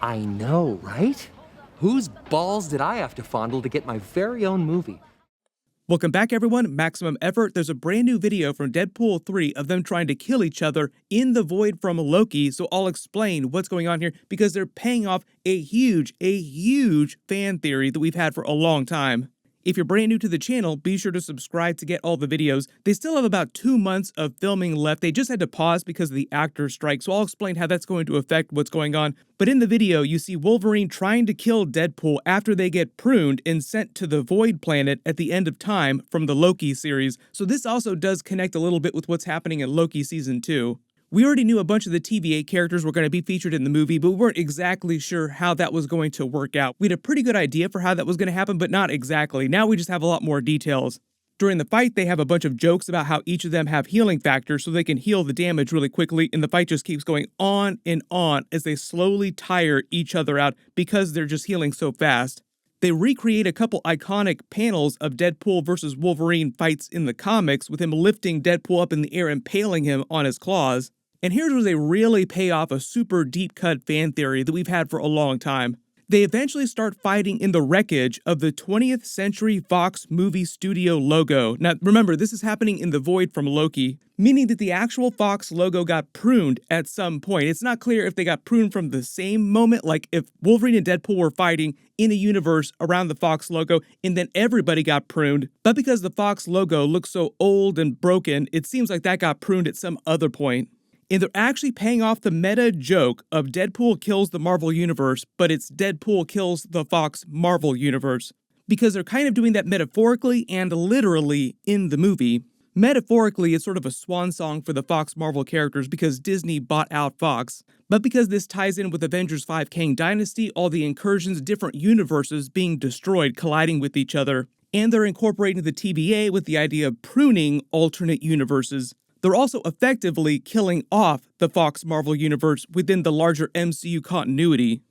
I know, right? Whose balls did I have to fondle to get my very own movie? Welcome back, everyone. Maximum Effort. There's a brand new video from Deadpool 3 of them trying to kill each other in the void from Loki, so I'll explain what's going on here because they're paying off a huge fan theory that we've had for a long time. If you're brand new to the channel, be sure to subscribe to get all the videos. They still have about 2 months of filming left. They just had to pause because of the actor strike, so I'll explain how that's going to affect what's going on. But in the video, you see Wolverine trying to kill Deadpool after they get pruned and sent to the Void Planet at the end of time from the Loki series. So this also does connect a little bit with what's happening in Loki Season 2. We already knew a bunch of the TVA characters were going to be featured in the movie, but we weren't exactly sure how that was going to work out. We had a pretty good idea for how that was going to happen, but not exactly. Now we just have a lot more details. During the fight, they have a bunch of jokes about how each of them have healing factors so they can heal the damage really quickly, and the fight just keeps going on and on as they slowly tire each other out because they're just healing so fast. They recreate a couple iconic panels of Deadpool versus Wolverine fights in the comics, with him lifting Deadpool up in the air and impaling him on his claws. And here's where they really pay off a super deep-cut fan theory that we've had for a long time. They eventually start fighting in the wreckage of the 20th Century Fox movie studio logo. Now, remember, this is happening in the void from Loki, meaning that the actual Fox logo got pruned at some point. It's not clear if they got pruned from the same moment, like if Wolverine and Deadpool were fighting in a universe around the Fox logo and then everybody got pruned. But because the Fox logo looks so old and broken, it seems like that got pruned at some other point. And they're actually paying off the meta joke of Deadpool kills the Marvel Universe, but it's Deadpool kills the Fox Marvel Universe. Because they're kind of doing that metaphorically and literally in the movie. Metaphorically, it's sort of a swan song for the Fox Marvel characters because Disney bought out Fox. But because this ties in with Avengers 5 Kang Dynasty, all the incursions, different universes being destroyed, colliding with each other. And they're incorporating the TVA with the idea of pruning alternate universes. They're also effectively killing off the Fox Marvel Universe within the larger MCU continuity.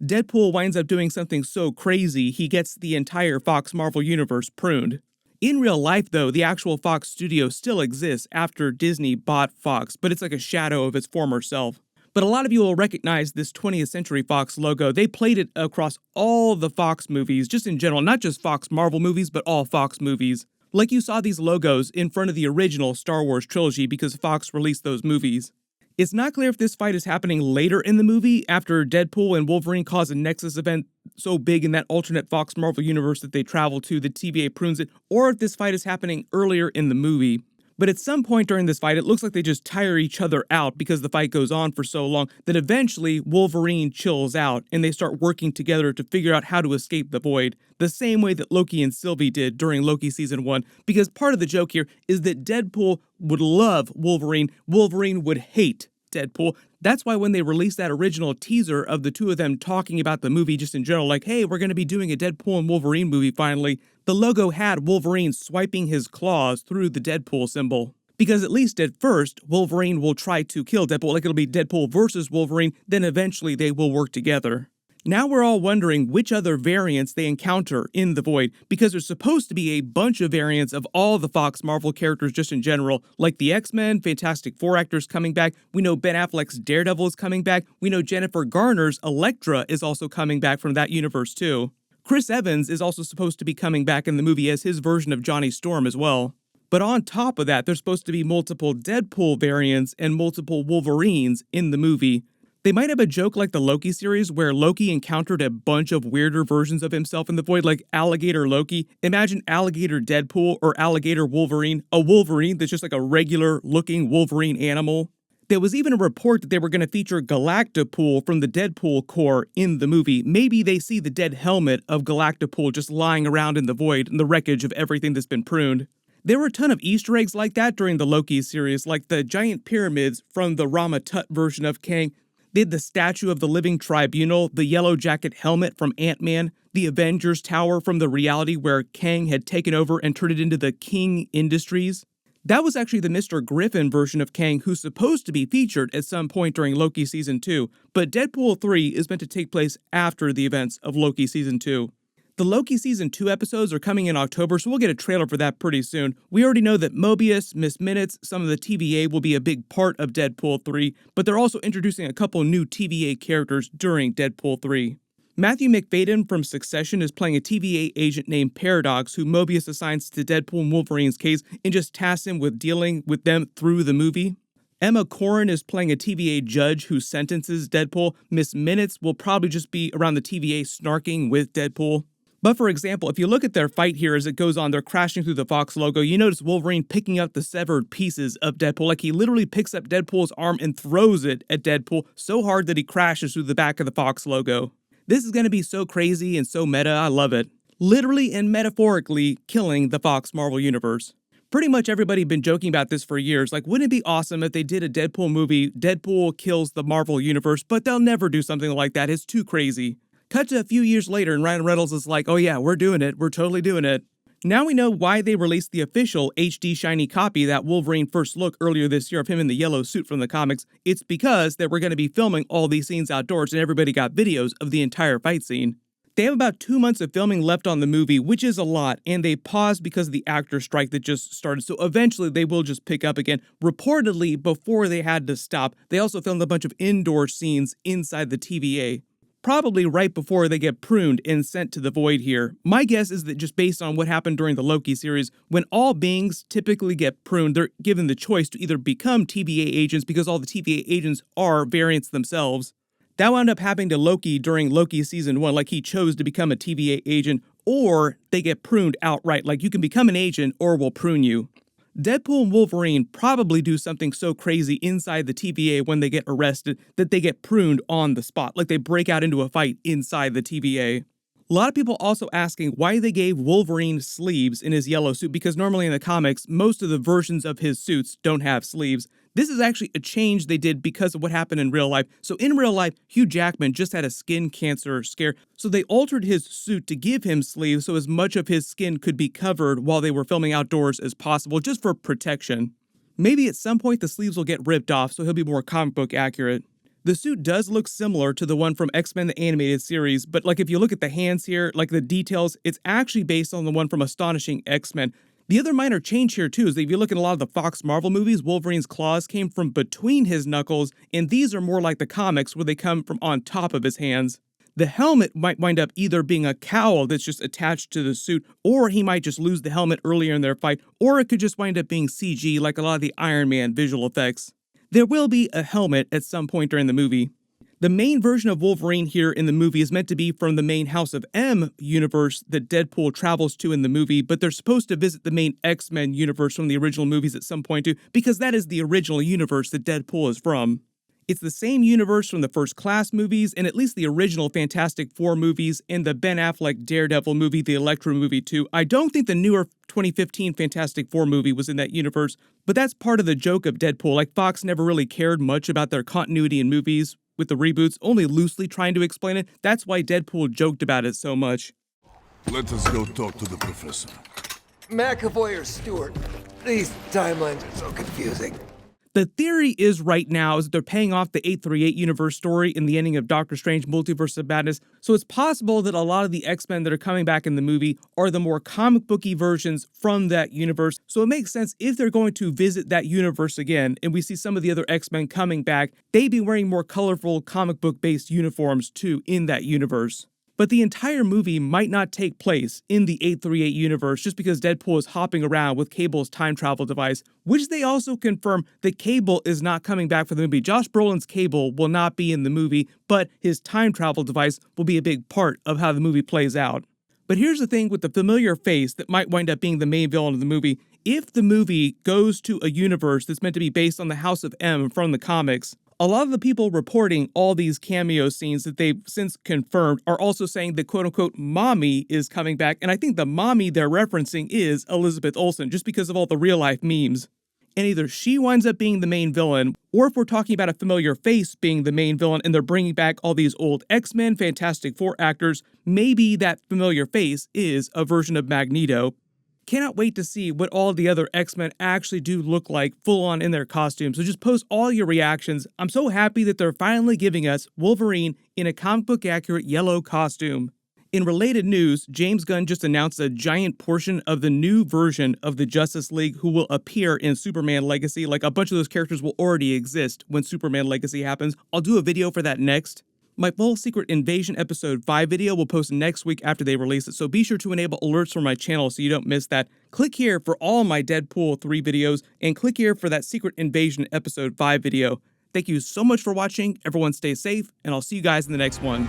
Deadpool winds up doing something so crazy, he gets the entire Fox Marvel Universe pruned. In real life, though, the actual Fox studio still exists after Disney bought Fox, but it's like a shadow of its former self. But a lot of you will recognize this 20th Century Fox logo. They played it across all the Fox movies, just in general, not just Fox Marvel movies, but all Fox movies. Like you saw these logos in front of the original Star Wars trilogy because Fox released those movies. It's not clear if this fight is happening later in the movie after Deadpool and Wolverine cause a Nexus event so big in that alternate Fox Marvel universe that they travel to, the TVA prunes it, or if this fight is happening earlier in the movie. But at some point during this fight, it looks like they just tire each other out because the fight goes on for so long that eventually Wolverine chills out and they start working together to figure out how to escape the void, the same way that Loki and Sylvie did during Loki Season 1, because part of the joke here is that Deadpool would love Wolverine, Wolverine would hate Deadpool. That's why when they released that original teaser of the two of them talking about the movie just in general, like, hey, we're going to be doing a Deadpool and Wolverine movie finally, the logo had Wolverine swiping his claws through the Deadpool symbol. Because at least at first, Wolverine will try to kill Deadpool, like it'll be Deadpool versus Wolverine, then eventually they will work together. Now we're all wondering which other variants they encounter in the Void, because there's supposed to be a bunch of variants of all the Fox Marvel characters just in general, like the X-Men, Fantastic Four actors coming back, we know Ben Affleck's Daredevil is coming back, we know Jennifer Garner's Elektra is also coming back from that universe too. Chris Evans is also supposed to be coming back in the movie as his version of Johnny Storm as well. But on top of that, there's supposed to be multiple Deadpool variants and multiple Wolverines in the movie. They might have a joke like the Loki series where Loki encountered a bunch of weirder versions of himself in the void, like Alligator Loki. Imagine Alligator Deadpool or Alligator Wolverine, a Wolverine that's just like a regular looking Wolverine animal. There was even a report that they were going to feature Galactapool from the Deadpool Corps in the movie. Maybe they see the dead helmet of Galactapool just lying around in the void and the wreckage of everything that's been pruned. There were a ton of Easter eggs like that during the Loki series, like the giant pyramids from the Rama Tut version of Kang. They had the Statue of the Living Tribunal, the Yellow Jacket helmet from Ant-Man, the Avengers Tower from the reality where Kang had taken over and turned it into the King Industries. That was actually the Mr. Griffin version of Kang who's supposed to be featured at some point during Loki Season 2, but Deadpool 3 is meant to take place after the events of Loki Season 2. The Loki Season 2 episodes are coming in October, so we'll get a trailer for that pretty soon. We already know that Mobius, Miss Minutes, some of the TVA will be a big part of Deadpool 3, but they're also introducing a couple new TVA characters during Deadpool 3. Matthew McFadden from Succession is playing a TVA agent named Paradox, who Mobius assigns to Deadpool and Wolverine's case and just tasks him with dealing with them through the movie. Emma Corrin is playing a TVA judge who sentences Deadpool. Miss Minutes will probably just be around the TVA snarking with Deadpool. But for example, if you look at their fight here as it goes on, they're crashing through the Fox logo, you notice Wolverine picking up the severed pieces of Deadpool, like he literally picks up Deadpool's arm and throws it at Deadpool so hard that he crashes through the back of the Fox logo. This is going to be so crazy and so meta, I love it. Literally and metaphorically killing the Fox Marvel Universe. Pretty much everybody been joking about this for years, like wouldn't it be awesome if they did a Deadpool movie, Deadpool kills the Marvel Universe, but they'll never do something like that, it's too crazy. Cut to a few years later and Ryan Reynolds is like, oh yeah, we're doing it, we're totally doing it. Now we know why they released the official HD shiny copy, that Wolverine first look earlier this year of him in the yellow suit from the comics. It's because they were going to be filming all these scenes outdoors and everybody got videos of the entire fight scene. They have about 2 months of filming left on the movie, which is a lot, and they paused because of the actor strike that just started, so eventually they will just pick up again. Reportedly, before they had to stop, they also filmed a bunch of indoor scenes inside the TVA. Probably right before they get pruned and sent to the void here. My guess is that just based on what happened during the Loki series, when all beings typically get pruned, they're given the choice to either become TVA agents because all the TVA agents are variants themselves. That wound up happening to Loki during Loki Season 1, like he chose to become a TVA agent, or they get pruned outright, like you can become an agent or we'll prune you. Deadpool and Wolverine probably do something so crazy inside the TVA when they get arrested that they get pruned on the spot, like they break out into a fight inside the TVA. A lot of people also asking why they gave Wolverine sleeves in his yellow suit, because normally in the comics, most of the versions of his suits don't have sleeves. This is actually a change they did because of what happened in real life. So in real life, Hugh Jackman just had a skin cancer scare, so they altered his suit to give him sleeves so as much of his skin could be covered while they were filming outdoors as possible, just for protection. Maybe at some point the sleeves will get ripped off so he'll be more comic book accurate. The suit does look similar to the one from X-Men the Animated Series, but like if you look at the hands here, like the details, it's actually based on the one from Astonishing X-Men. The other minor change here too is that if you look at a lot of the Fox Marvel movies, Wolverine's claws came from between his knuckles, and these are more like the comics where they come from on top of his hands. The helmet might wind up either being a cowl that's just attached to the suit, or he might just lose the helmet earlier in their fight, or it could just wind up being CG like a lot of the Iron Man visual effects. There will be a helmet at some point during the movie. The main version of Wolverine here in the movie is meant to be from the main House of M universe that Deadpool travels to in the movie, but they're supposed to visit the main X-Men universe from the original movies at some point too, because that is the original universe that Deadpool is from. It's the same universe from the First Class movies, and at least the original Fantastic Four movies, and the Ben Affleck Daredevil movie, the Elektra movie too. I don't think the newer 2015 Fantastic Four movie was in that universe, but that's part of the joke of Deadpool. Like Fox never really cared much about their continuity in movies with the reboots, only loosely trying to explain it. That's why Deadpool joked about it so much. Let us go talk to the professor. McAvoy or Stewart? These timelines are so confusing. The theory is right now is that they're paying off the 838 universe story in the ending of Doctor Strange Multiverse of Madness, so it's possible that a lot of the X-Men that are coming back in the movie are the more comic booky versions from that universe, so it makes sense if they're going to visit that universe again, and we see some of the other X-Men coming back, they'd be wearing more colorful comic book based uniforms too in that universe. But the entire movie might not take place in the 838 universe just because Deadpool is hopping around with Cable's time travel device, which they also confirm that Cable is not coming back for the movie. Josh Brolin's Cable will not be in the movie, but his time travel device will be a big part of how the movie plays out. But here's the thing with the familiar face that might wind up being the main villain of the movie. If the movie goes to a universe that's meant to be based on the House of M from the comics, a lot of the people reporting all these cameo scenes that they've since confirmed are also saying that quote-unquote mommy is coming back, and I think the mommy they're referencing is Elizabeth Olsen, just because of all the real-life memes. And either she winds up being the main villain, or if we're talking about a familiar face being the main villain and they're bringing back all these old X-Men, Fantastic Four actors, maybe that familiar face is a version of Magneto. Cannot wait to see what all the other X-Men actually do look like full on in their costumes, so just post all your reactions. I'm so happy that they're finally giving us Wolverine in a comic book accurate yellow costume. In related news, James Gunn just announced a giant portion of the new version of the Justice League who will appear in Superman Legacy. Like, a bunch of those characters will already exist when Superman Legacy happens. I'll do a video for that next. My full Secret Invasion Episode 5 video will post next week after they release it, so be sure to enable alerts for my channel so you don't miss that. Click here for all my Deadpool 3 videos, and click here for that Secret Invasion Episode 5 video. Thank you so much for watching, everyone stay safe, and I'll see you guys in the next one.